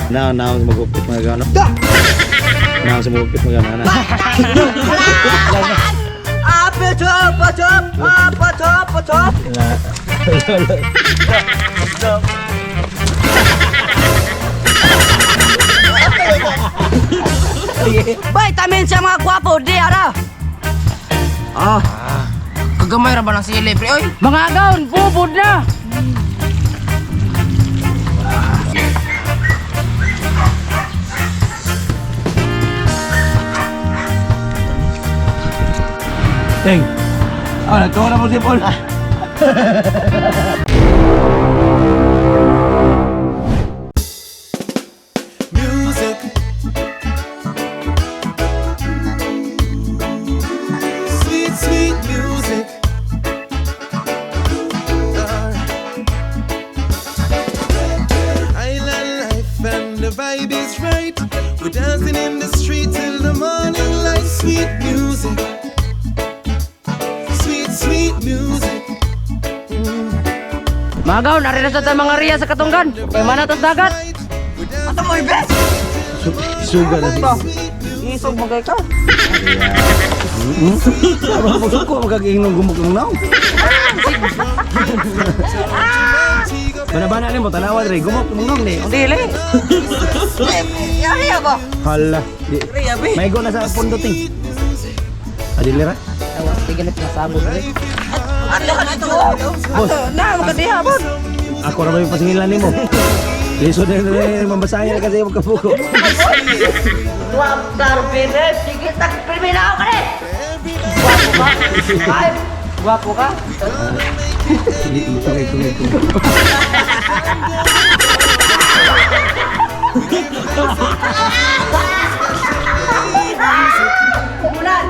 Now magupit mga gano. Now sa magupit mga gano. Patop. Vitamin sa mga gwapo, di ara. Kagamay ra ba lang si Libre, oy? Mga gaon, bubod na. Teng. Nagkawa na mo si Paul. Music. Sweet, sweet music. Island life and the vibe is right. We're dancing in the street till the morning light. Sweet music. Sweet, sweet music. Mga gaon, narito sa tayo mga riya sa Katunggan. Kaya mana tos dagat. Ato mo, Ibes? Suga na siya. Isog mo kay ka. Suko magkagiinom gumuk ng naw. Bana-bana ni mo tanawa dre gumuk ng naw ni. Dili. Yari ako. Hala. Riya, be. May go na sa pundo ting. Adilira. Awas, tigalit na sabot rin. Ato ka dito. Boss, Na, magkadiha po. ako na ba yung pasingilan ni mo? Lisod na rin mambasahin na kasi magkapuko. Wag darbines, sige tak kriminal ka rin. Gwapo ka? Ay, gwapo ka? Ito. Kumulan,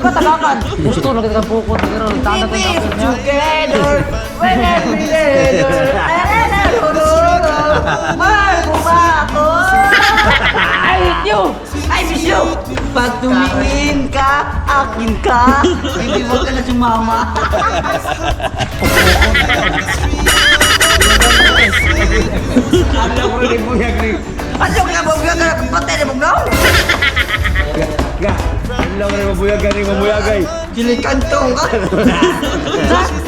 Tagakan. Gusto na kita pukot pero tanda ko sa together. Whenever together. I hate you. I miss you. Pag tumingin ka, akin ka. Hindi mo ka na sumama. Ano ko rin mo yan rin? Ato ka ba buya ka patay na mo? Ga, ano ko rin mabuyagay rin mabuyagay? Silikantong ka.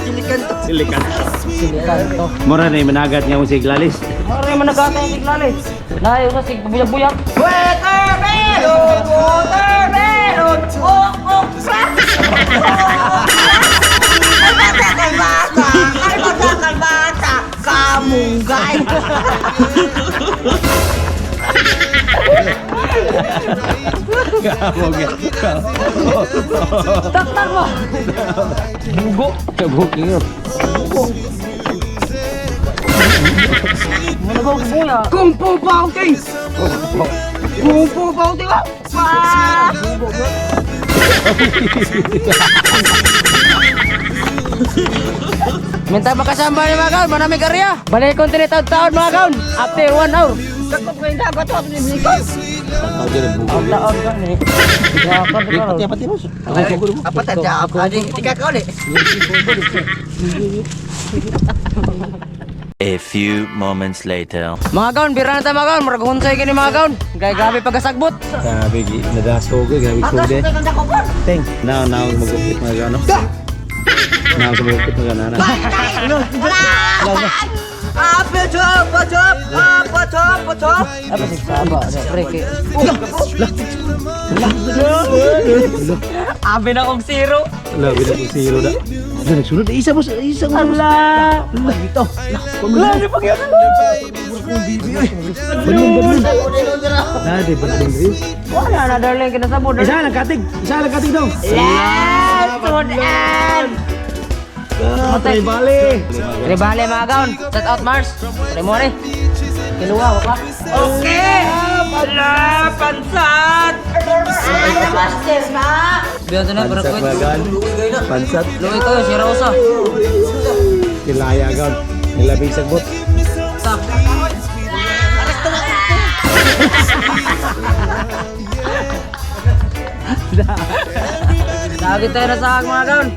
Silikantong. Silikan. Kanto. Mura na yung managat niya mo si Glalis. Mari man nagkata yung siglalis. Layo sa sig buyag-buyag. Watermelon, watermelon, oh, Kalbata, kamunggay. Tak mo. Bugo. Kabuk yun. Mana ba buya? Kung Fu Fighting. Kung Fu Fighting ka. Minta makasamba ni mga gaon, manami karya. Balik konti ni taon-taon mga gaon. After 1 hour. Sakop ko yung dagat ako ni Blikos. Taon-taon ka ni. Pati mo. Apa tadi apa tadi? 3 kali. A few moments later. Mga gaon, bira na tayo mga gaon. Maragunsay ka ni mga gaon. Gaya gabi pagkasagbot. Grabe, nadaso ko. Grabe ko Atas de. ko yung dakopon. Teng. Now magupit mga gano. Now sa magupit mga gano. Patop. Apa sih saba? Reke. Abi na kong zero. Labi na kung zero na. Nagsunod. Isa mo. Allah. Ito. Lagi pang yan. Balon. Nade, balon rin. Wala na darling kinasabot. Isa lang katig daw. Last one and. Bale. Ribale mga gaon. Set out Mars. Remore. Kiluwa pa. Okay. Ala, pansat. Master na. Biyan na Pansat barakwit. bagan. Pansat. Luwi ko si Rosa. Kilaya gan. Nilabing sagbot. Tak. Lagi tayo na sa mga gaon.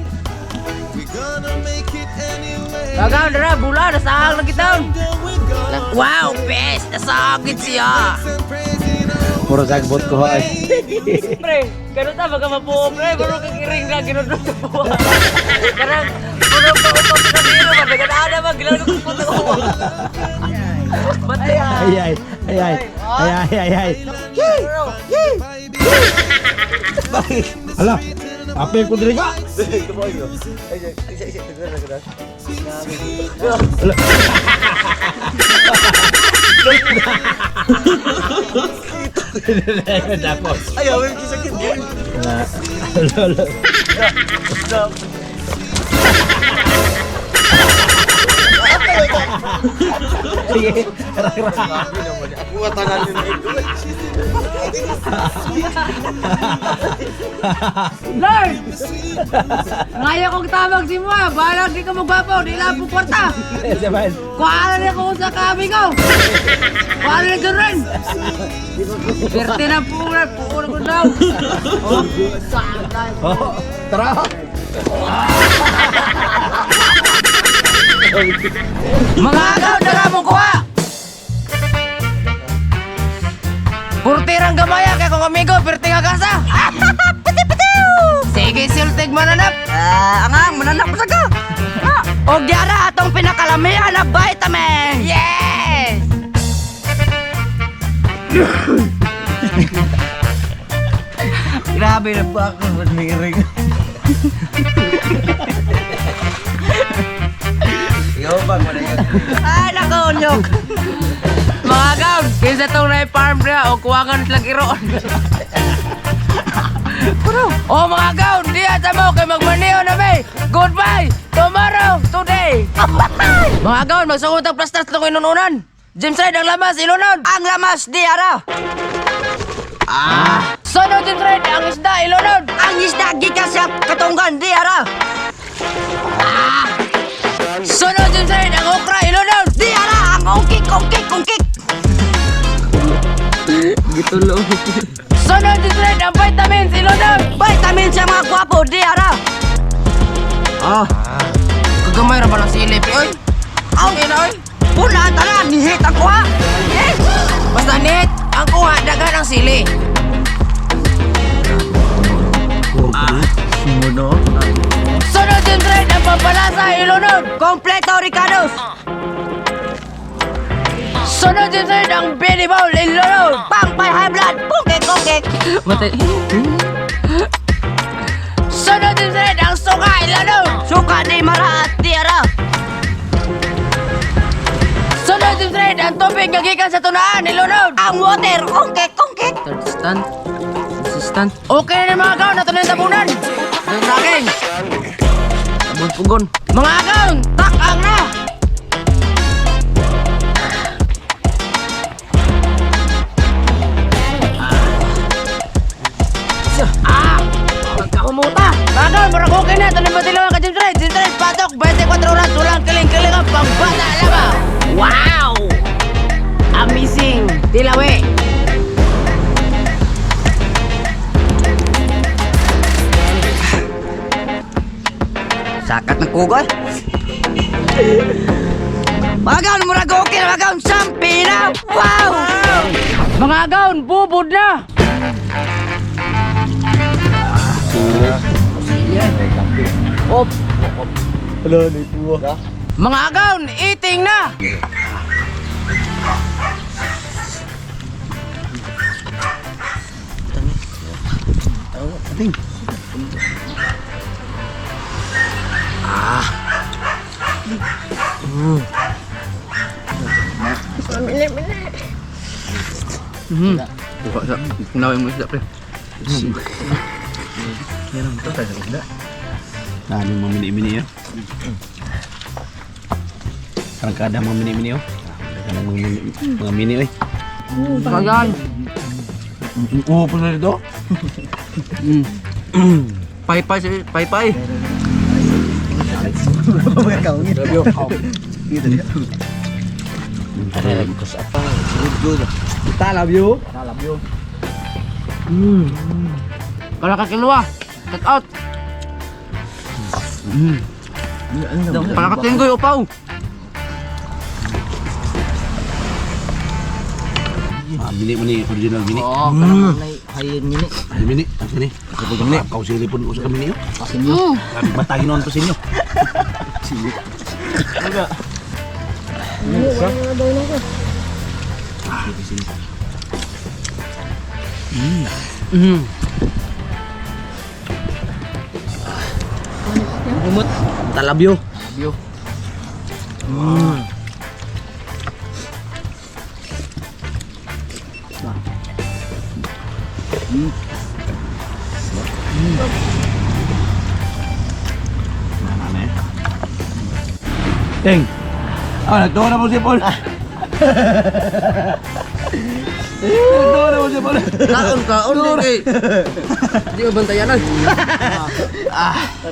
Agaw, dara, bula, nasahag lagi taon. Wow, best, nasahagit siya. Puro sagbot ko ay. Pre, ganun ta, baga mapuo, pre, puro kakiring na, ganun na buwa. Karang, puro pa upang pinabiro, madagaan na mag, gilang ko puto ko. Batay ha. Ay. Ala, apa yang kau terima? Ayaw, may kisakit. Sige, Aku tanganin na ito. Lord! Ngayon kong tawag si mo, bahala di ka magbabaw, di lang po kwarta. Sabahan. Kuhala na ko sa kami ko. Kuhala na gano'n. Perte na po ko daw. Oh, saan? Oh, tara. Mga agaw, dala mo kuha! Purtirang gamaya kay kong amigo, pirting agasa! Sige, siltig mananap! Angang, mananap sa ka! O gyara atong pinakalamihan na vitamin! Yes! Grabe na ba ako magmiring? Ikaw ba mo na yun? Ay, nakaunyog! Mga agaw, kinsa tong na-farm niya o kuwangan sila kiroon. Oh mga agaw, diya sa mo kay magmaniho na may! Goodbye! Tomorrow! Today! Mga agaw, magsungot ang plastas na ko inununan! James Ride, ang lamas, ilunod! Ang lamas, di ara! Sunod, James Ride, ang isda, ilunod! Ang isda, gikas sa katunggan, di ara! Sunod, James Ride, ang okra, ilunod! Di ara! Ang ungkik! Gitulo. Sunod, James Ride, ang vitamins, ilunod! Vitamins sa mga gwapo, di ara! Kagamay ra ba ng silip, oy? Okay na, oy! Pula, tala, nihit ang kuha! Yes! Basta nihit, ang kuha, dagan ang sili. Sumuno. Sunod yung trade, ang pampalasa, ilunod! Kompleto, Ricardos! Sunod yung trade, ang Benny Bowl, ilunod! Pampay high blood, kungkik! Matay. Sunod yung trade, ang suka, ilunod! Suka di mara at tiara! Sunod yung trade, ang tubig na gikan sa tunaan, ilunod! Ang water, kungkik! Third stand. Assistant. Okay na mga agaw, natuloy yung tabunan! Ang tracking! Pugon. Mga agaw, takang na! Magkakumuta! Mga agaw, marang okay na! Tuloy matilaw ka, Jim Trade! Patok! 24 oras! Walang kiling-kiling ang pambata! Laba! Wow! Amazing! Tilawi! Sakat ng kugoy. Mga gaon, murag okay na mga gaon. Sampi na. Wow! Mga gaon, bubod na. Op. Hello, naipuwa. Mga gaon, eating na. Nawin mo isda, pre. Ano yung mga mini-mini yun? Karangkada mga mini-mini yun? Mga mini yun? Mga gaon. Oo, pala nito? Pay-pay. Kalau kaki luar, take out. Palakatin ko yung upaw. Mini mo ni original mini. Oo, kanang hayin mini. Ay mini, ang sini. Ako pag mini, kau sili pun usah mini. Kami batagin on to sinyo. Sili. Aga. Umut. Talabyo. Bio. Teng. Nagtuwa na po si Paul. Nagtuwa na po si Paul. Kaon ka, on kay. Di mo bantayan ay.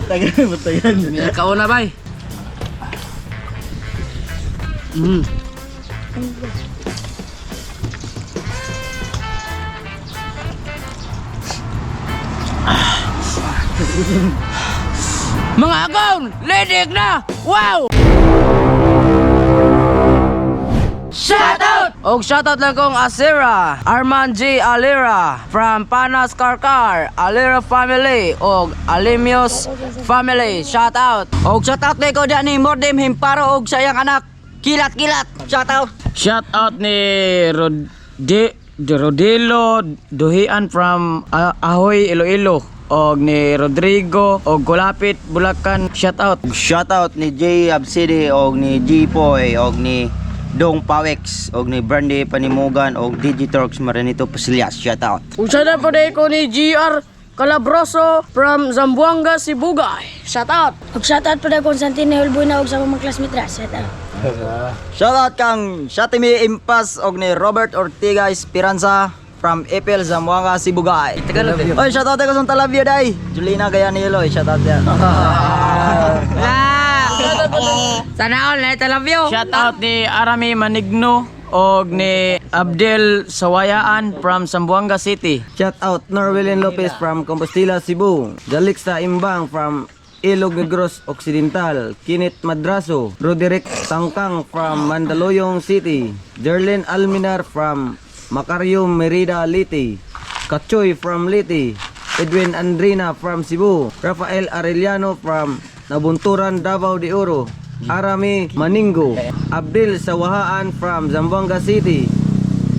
Batayan. May kaon na bay. Mga akaon, lidig na! Wow! Shoutout! Og shoutout lang kong Asira, Arman G. Alira, from Panas Karkar, Alira family, og Alimios family. Shoutout! Og shoutout lang ko dyan ni Mordim Himparo og sayang anak, Kilat-Kilat. Shoutout! Shoutout ni Rodilo Duhian from Ahoy, Iloilo. Og ni Rodrigo og Kulapit, Bulacan. Shoutout! Shoutout ni Jay Absidi og ni G-Poy og ni Dong Pawex og ni Brandy Panimugan og Digitorx Maranito Pasilias. Shoutout! Usada pa day ko ni GR Calabroso from Zamboanga, Sibugay. Shoutout! Ug shoutout po na Constantino Hulbuna ug sa mga classmate ra. Shoutout. Shoutout kang Shatimi Impas og ni Robert Ortiga Esperanza from Epel, Zamboanga, Sibugay. Oy, shoutout ko sa Talabyo day. Julina Gayanilo, shoutout yan. Sana all na talabyo. Shoutout ni Arami Manigno og ni Abdel Sawayaan from Zamboanga City. Shout out Norwelin Lopez from Compostela, Cebu. Jalixa Imbang from Ilog Negros Occidental. Kinit Madraso. Roderick Tangkang from Mandaluyong City. Jerlyn Alminar from Macario Merida, Liti. Kachoy from Liti. Edwin Andrina from Cebu. Rafael Arellano from Nabunturan, Davao de Oro. Arami Maningo. Abdel Sawahaan from Zamboanga City.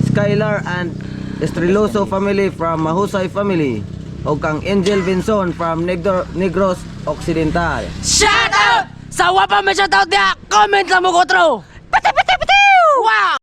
Skylar and Estreloso family from Mahusay family. O kang Angel Vinson from Negros Occidental. Shoutout! Sa wapa may shoutout niya, comment lang mo ko, Wow!